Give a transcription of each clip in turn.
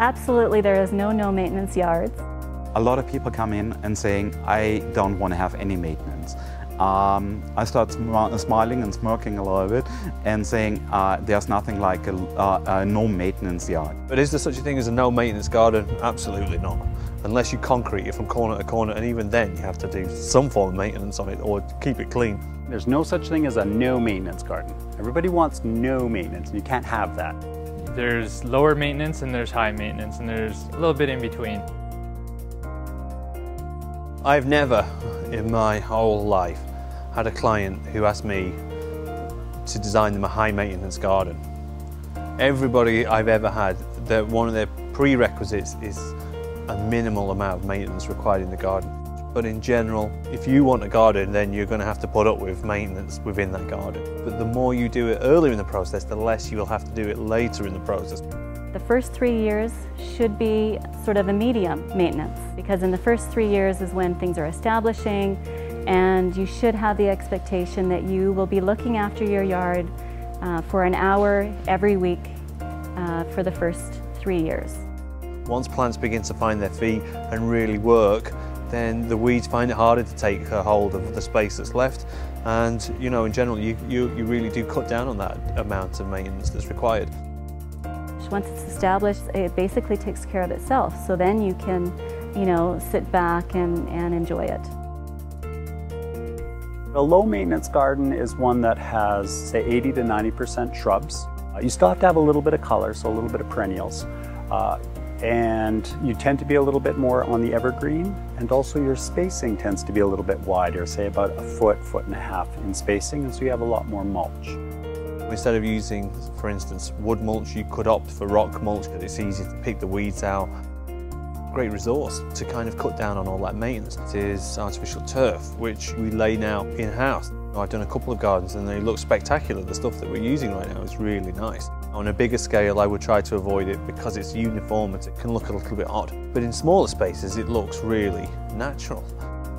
Absolutely, there is no maintenance yards. A lot of people come in and saying, I don't want to have any maintenance. I start smiling and smirking a little bit and saying there's nothing like a no maintenance yard. But is there such a thing as a no maintenance garden? Absolutely not. Unless you concrete it from corner to corner, and even then you have to do some form of maintenance on it or keep it clean. There's no such thing as a no maintenance garden. Everybody wants no maintenance, and you can't have that. There's lower maintenance and there's high maintenance, and there's a little bit in between. I've never in my whole life had a client who asked me to design them a high maintenance garden. Everybody I've ever had, that one of their prerequisites is a minimal amount of maintenance required in the garden. But in general, if you want a garden, then you're going to have to put up with maintenance within that garden. But the more you do it earlier in the process, the less you will have to do it later in the process. The first 3 years should be sort of a medium maintenance, because in the first 3 years is when things are establishing, and you should have the expectation that you will be looking after your yard for an hour every week for the first 3 years. Once plants begin to find their feet and really work, then the weeds find it harder to take a hold of the space that's left, and you know, in general you really do cut down on that amount of maintenance that's required. Once it's established, it basically takes care of itself, so then you can, you know, sit back and enjoy it. A low maintenance garden is one that has, say, 80 to 90% shrubs. You still have to have a little bit of color, so a little bit of perennials. And you tend to be a little bit more on the evergreen, and also your spacing tends to be a little bit wider, say about a foot, foot and a half in spacing, and so you have a lot more mulch. Instead of using, for instance, wood mulch, you could opt for rock mulch because it's easy to pick the weeds out. Great resource to kind of cut down on all that maintenance. It is artificial turf, which we lay now in-house. I've done a couple of gardens and they look spectacular. The stuff that we're using right now is really nice. On a bigger scale, I would try to avoid it because it's uniform and it can look a little bit odd. But in smaller spaces, it looks really natural.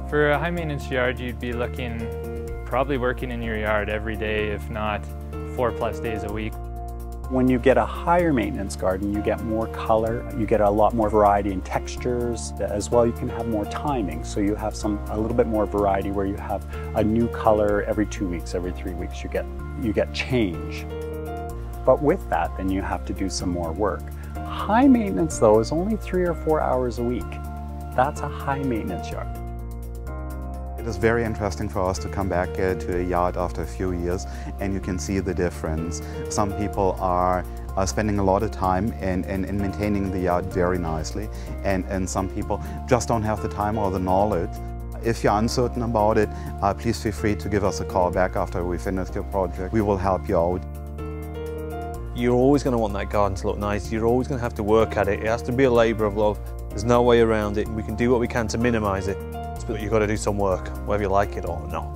For a high maintenance yard, you'd be looking, probably working in your yard every day, if not 4+ days a week. When you get a higher maintenance garden, you get more color, you get a lot more variety in textures. As well, you can have more timing, so you have a little bit more variety where you have a new color every 2 weeks, every 3 weeks, you get change. But with that, then you have to do some more work. High maintenance, though, is only 3 or 4 hours a week. That's a high maintenance yard. It is very interesting for us to come back to a yard after a few years, and you can see the difference. Some people are spending a lot of time in maintaining the yard very nicely, and some people just don't have the time or the knowledge. If you're uncertain about it, please feel free to give us a call back after we finish your project. We will help you out. You're always going to want that garden to look nice. You're always going to have to work at it. It has to be a labour of love. There's no way around it. We can do what we can to minimise it. But you've got to do some work, whether you like it or not.